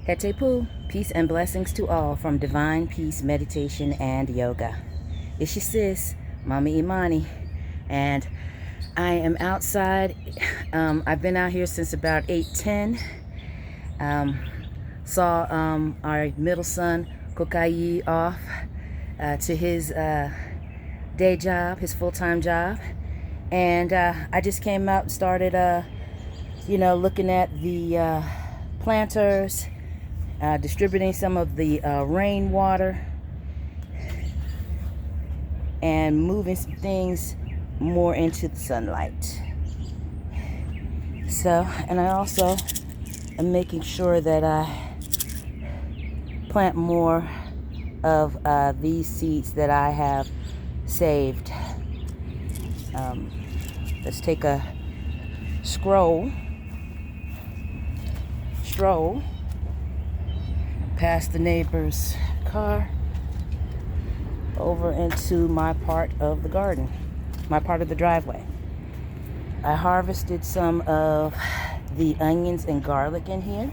Hetepu, peace and blessings to all from Divine Peace Meditation and Yoga. It's your sis, Mama Imani, and I am outside. I've been out here since about 8:10. Saw our middle son, Kokai, off to his day job, his full-time job. And I just came out and started, looking at the planters, distributing some of the rainwater, and moving some things more into the sunlight. So, and I also am making sure that I plant more of these seeds that I have saved. Let's take a stroll past the neighbor's car over into my part of the garden, my part of the driveway. I harvested some of the onions and garlic in here.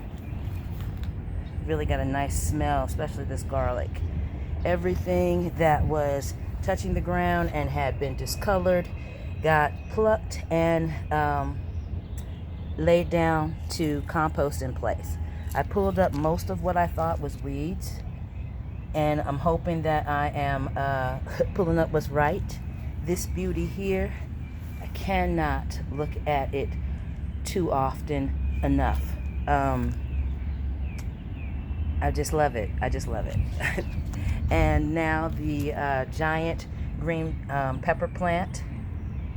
Really got a nice smell, especially this garlic. Everything that was touching the ground and had been discolored got plucked and laid down to compost in place. I pulled up most of what I thought was weeds, and I'm hoping that I am pulling up what's right. This beauty here, I cannot look at it too often enough. I just love it. And now the giant green pepper plant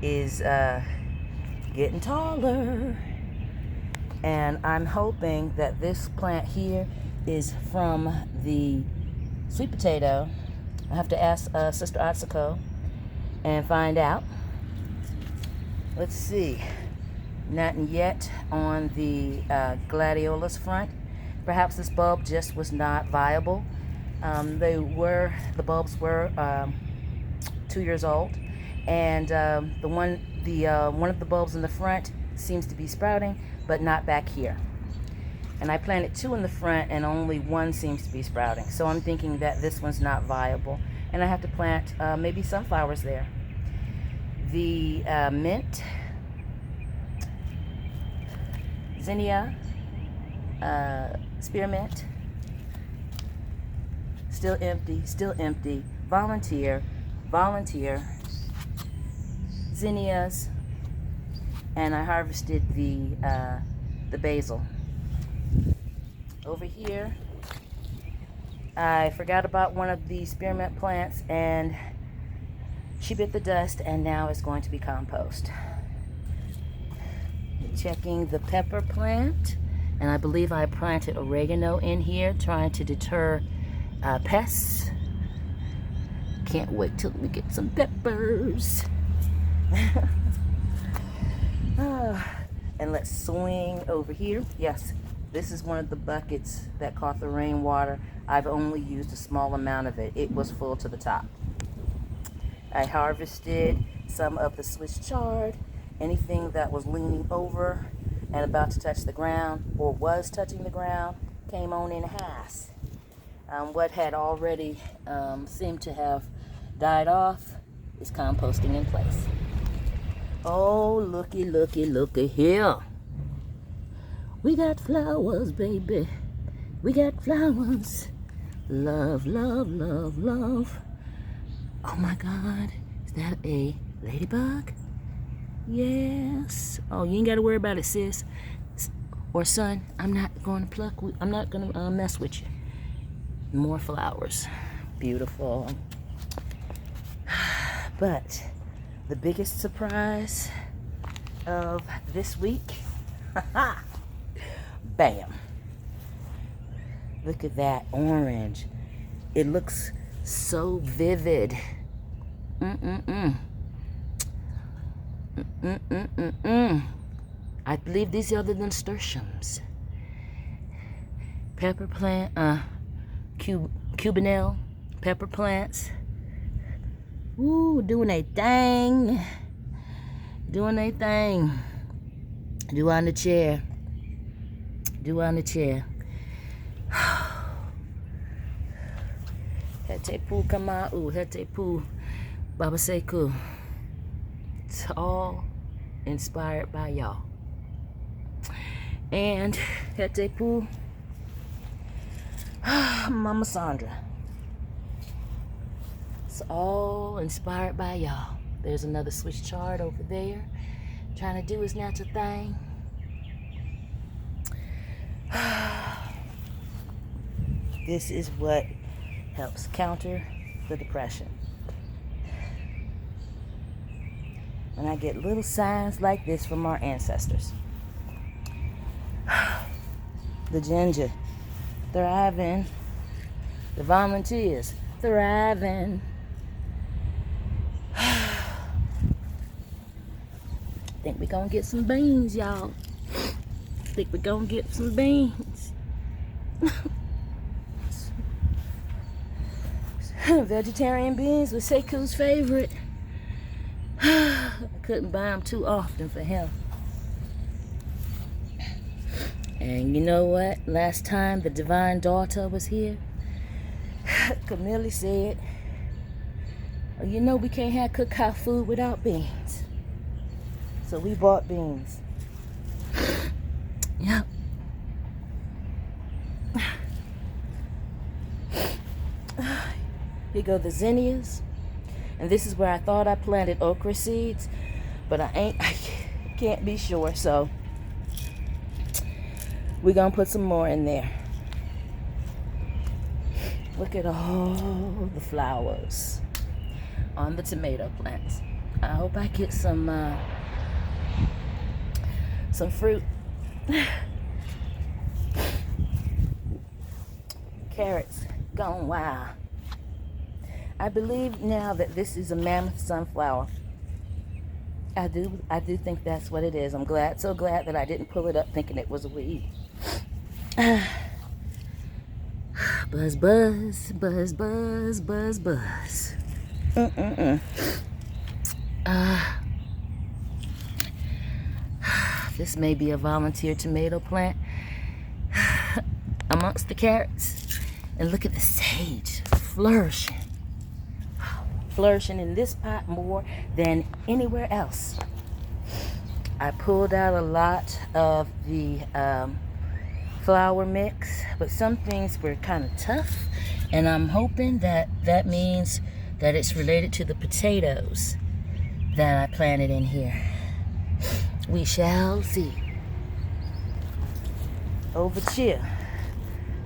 is getting taller. And I'm hoping that this plant here is from the sweet potato. I have to ask Sister Atsuko and find out. Let's see. Nothing yet on the gladiolus front. Perhaps this bulb just was not viable. The bulbs were 2 years old, and one of the bulbs in the front seems to be sprouting, but not back here. And I planted 2 in the front, and only 1 seems to be sprouting. So I'm thinking that this one's not viable, and I have to plant maybe sunflowers there. The mint, zinnia, spearmint, still empty. Volunteer, zinnias, and I harvested the basil. Over here, I forgot about one of the spearmint plants, and she bit the dust, and now it's going to be compost. Checking the pepper plant, and I believe I planted oregano in here, trying to deter pests. Can't wait till we get some peppers. And let's swing over here. Yes, this is one of the buckets that caught the rainwater. I've only used a small amount of it. It was full to the top. I harvested some of the Swiss chard. Anything that was leaning over and about to touch the ground, or was touching the ground, came on in half. What had already seemed to have died off is composting in place. Oh, looky here. We got flowers, baby. We got flowers. Love. Oh my God, is that a ladybug? Yes. Oh, you ain't got to worry about it, sis. Or son, I'm not going to mess with you. More flowers. Beautiful. But the biggest surprise of this week, bam. Look at that orange. It looks so vivid. I believe these are the nasturtiums. Pepper plant, cubanelle, pepper plants. Ooh, doing a thing. Do on the chair. Hete pu kama'u, hete pu babaseku. It's all inspired by y'all. And hete pu Mama Sandra. It's all inspired by y'all. There's another Swiss chard over there, trying to do his natural thing. This is what helps counter the depression. When I get little signs like this from our ancestors. The ginger, thriving. The volunteers, thriving. Think we're gonna get some beans, y'all. Think we're gonna get some beans. Vegetarian beans was Seku's favorite. I couldn't buy them too often for him. And you know what? Last time the divine daughter was here, Camille said, oh, you know we can't have cookout food without beans. So we bought beans. Yep. Here go the zinnias. And this is where I thought I planted okra seeds, but I can't be sure, so we're gonna put some more in there. Look at all the flowers on the tomato plants. I hope I get some fruit. Carrots gone wild. I believe now that this is a mammoth sunflower. I do think that's what it is. I'm so glad that I didn't pull it up thinking it was a weed. Buzz, buzz, buzz, buzz, buzz, buzz. This may be a volunteer tomato plant amongst the carrots. And look at the sage flourishing. Flourishing in this pot more than anywhere else. I pulled out a lot of the flour mix, but some things were kind of tough, and I'm hoping that that means that it's related to the potatoes that I planted in here. We shall see. Over here,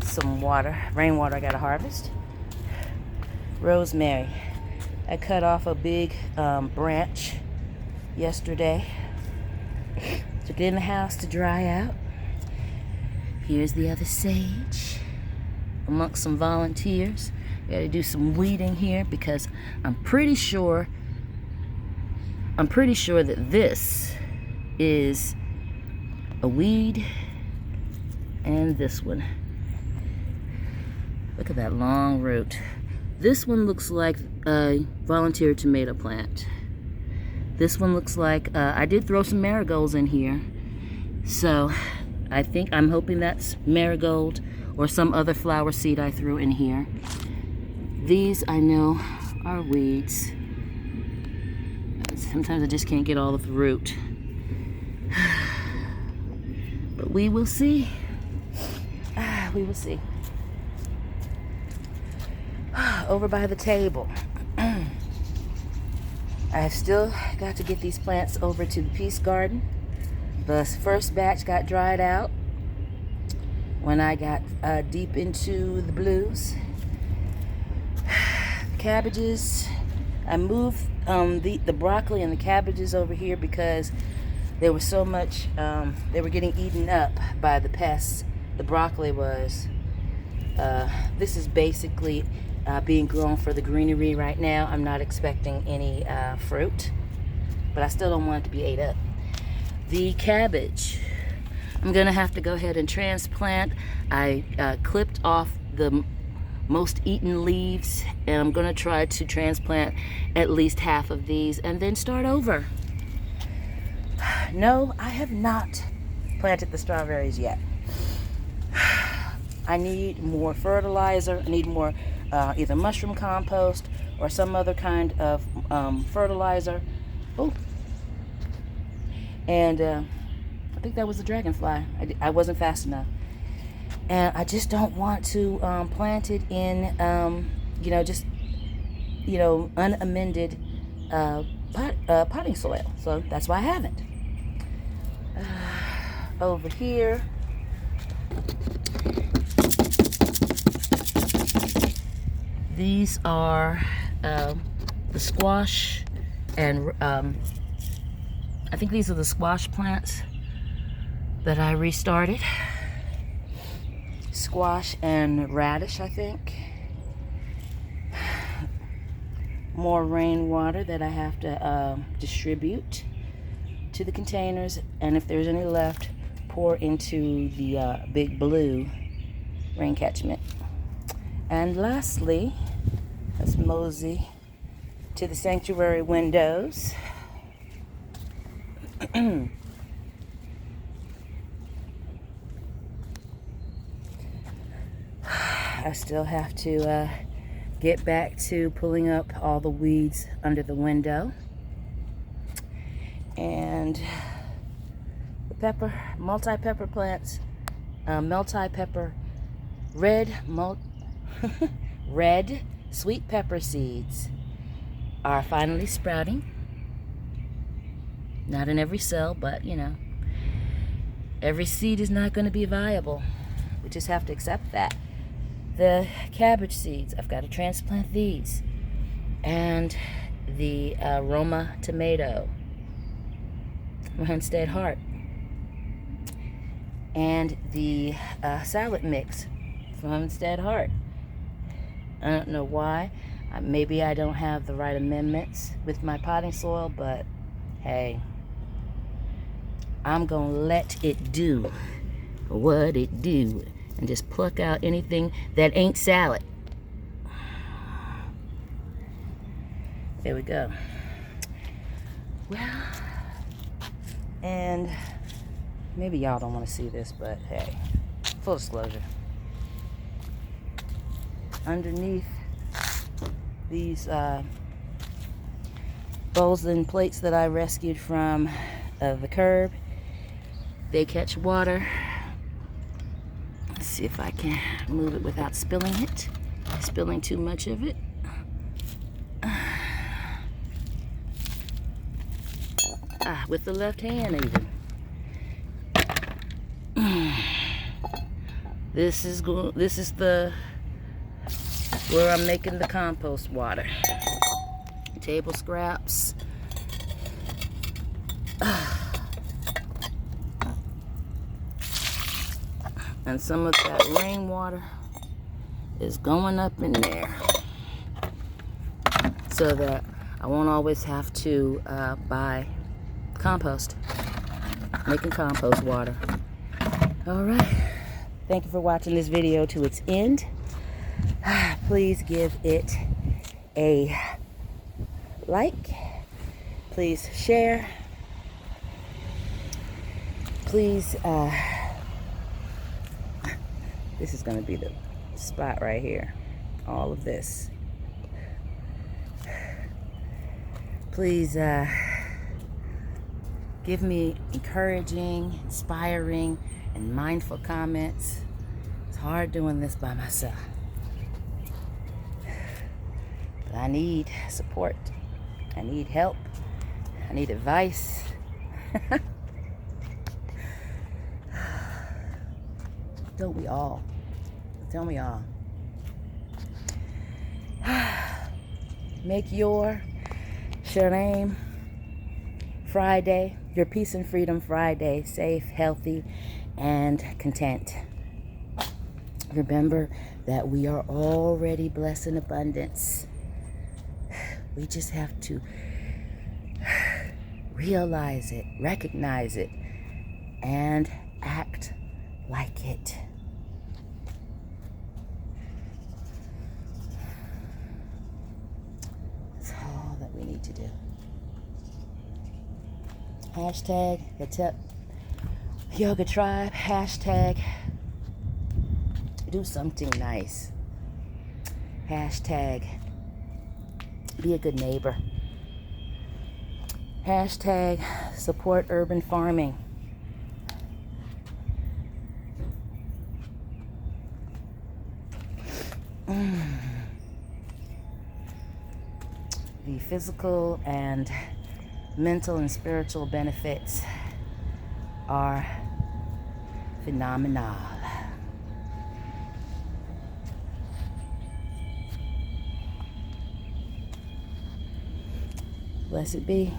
some water, rainwater I gotta harvest. Rosemary. I cut off a big branch yesterday. Took it in the house to dry out. Here's the other sage amongst some volunteers. Gotta do some weeding here because I'm pretty sure that this is a weed, and this one. Look at that long root. This one looks like a volunteer tomato plant. This one looks like, I did throw some marigolds in here. So I'm hoping that's marigold or some other flower seed I threw in here. These I know are weeds. Sometimes I just can't get all of the root. But we will see. We will see. Over by the table. I've still got to get these plants over to the Peace Garden. The first batch got dried out when I got deep into the blues. Cabbages, I moved the broccoli and the cabbages over here because there was so much, they were getting eaten up by the pests. The broccoli was. This is basically being grown for the greenery right now. I'm not expecting any fruit, but I still don't want it to be ate up. The cabbage, I'm gonna have to go ahead and transplant. I clipped off the most eaten leaves, and I'm gonna try to transplant at least half of these and then start over. No, I have not planted the strawberries yet. I need more fertilizer. I need more either mushroom compost or some other kind of fertilizer. Oh, and I think that was a dragonfly. I wasn't fast enough. And I just don't want to plant it in, unamended potting soil. So that's why I haven't. Over here, these are the squash, and I think these are the squash plants that I restarted. Squash and radish, I think. More rainwater that I have to distribute to the containers, and if there's any left, pour into the big blue rain catchment. And lastly, let's mosey to the sanctuary windows. I still have to get back to pulling up all the weeds under the window. And the pepper, multi-pepper plants, multi-pepper, red sweet pepper seeds are finally sprouting. Not in every cell, but every seed is not going to be viable. We just have to accept that. The cabbage seeds, I've got to transplant these. And the Roma tomato from Hunstead Heart. And the salad mix from Hunstead Heart. I don't know why. Maybe I don't have the right amendments with my potting soil, but hey, I'm going to let it do what it do. And just pluck out anything that ain't salad. There we go. Well, and maybe y'all don't want to see this, but hey, full disclosure. Underneath these bowls and plates that I rescued from the curb, they catch water. Let's see if I can move it without spilling too much of it. With the left hand even. This is where I'm making the compost water. Table scraps. And some of that rainwater is going up in there so that I won't always have to buy compost, making compost water. All right. Thank you for watching this video to its end. Please give it a like. Please share. Please, this is going to be the spot right here. All of this. Please give me encouraging, inspiring, and mindful comments. It's hard doing this by myself. But I need support. I need help. I need advice. Don't we all? Tell me all. Make your Shalom Friday, your Peace and Freedom Friday, safe, healthy, and content. Remember that we are already blessed in abundance. We just have to realize it, recognize it, and act like it. That's all that we need to do. Hashtag Hetep Yoga Tribe. Hashtag do something nice. Hashtag be a good neighbor. Hashtag support urban farming. The physical and mental and spiritual benefits are phenomenal. Blessed be.